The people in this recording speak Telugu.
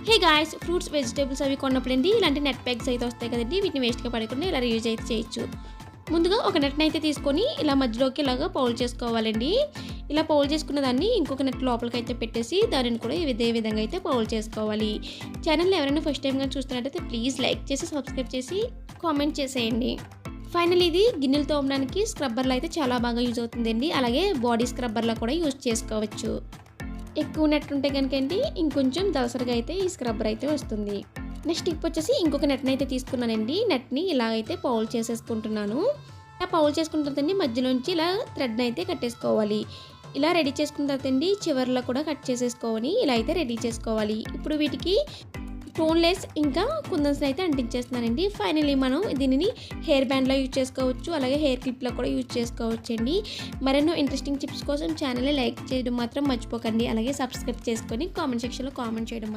హే గాయ్స్, ఫ్రూట్స్ వెజిటేబుల్స్ అవి కొన్నప్పుడండి ఇలాంటి నెట్ బ్యాగ్స్ అయితే వస్తాయి కదండి. వీటిని వేస్ట్గా పడకుండా ఇలా యూజ్ అయితే చేయొచ్చు. ముందుగా ఒక నెట్ని అయితే తీసుకొని ఇలా మధ్యలోకి ఇలాగా పౌల్ చేసుకోవాలండి. ఇలా పౌల్ చేసుకున్న దాన్ని ఇంకొక నెట్ లోపలికి అయితే పెట్టేసి దానిని కూడా ఇదే విధంగా అయితే పౌల్ చేసుకోవాలి. ఛానల్ ఎవరైనా ఫస్ట్ టైం కానీ చూస్తున్నట్టయితే ప్లీజ్ లైక్ చేసి సబ్స్క్రైబ్ చేసి కామెంట్ చేసేయండి. ఫైనల్ ఇది గిన్నెలు తోమడానికి స్క్రబ్బర్లో అయితే చాలా బాగా యూజ్ అవుతుందండి. అలాగే బాడీ స్క్రబ్బర్లో కూడా యూజ్ చేసుకోవచ్చు. ఎక్కువ నెట్ ఉంటే కనుక అండి ఇంకొంచెం దలసరిగా అయితే ఈ స్క్రబ్బర్ అయితే వస్తుంది. నెక్స్ట్ టిప్ వచ్చేసి ఇంకొక నెట్ని అయితే తీసుకున్నానండి. నెట్ని ఇలాగైతే పౌల్ చేసేసుకుంటున్నాను. ఇలా పౌల్ చేసుకున్న తర్వాత అండి మధ్యలోంచి ఇలా థ్రెడ్ని అయితే కట్టేసుకోవాలి. ఇలా రెడీ చేసుకున్న తర్వాత అండి చివర్లో కూడా కట్ చేసేసుకోవాలి. ఇలా అయితే రెడీ చేసుకోవాలి. ఇప్పుడు వీటికి స్టోన్లెస్ ఇంకా కుందన్స్ని అయితే అంటించేస్తున్నానండి. ఫైనలీ మనం దీనిని హెయిర్ బ్యాండ్లో యూజ్ చేసుకోవచ్చు, అలాగే హెయిర్ క్లిప్లో కూడా యూజ్ చేసుకోవచ్చు అండి. మరెన్నో ఇంట్రెస్టింగ్ టిప్స్ కోసం ఛానల్ని లైక్ చేయడం మాత్రం మర్చిపోకండి. అలాగే సబ్స్క్రైబ్ చేసుకొని కామెంట్ సెక్షన్లో కామెంట్ చేయడం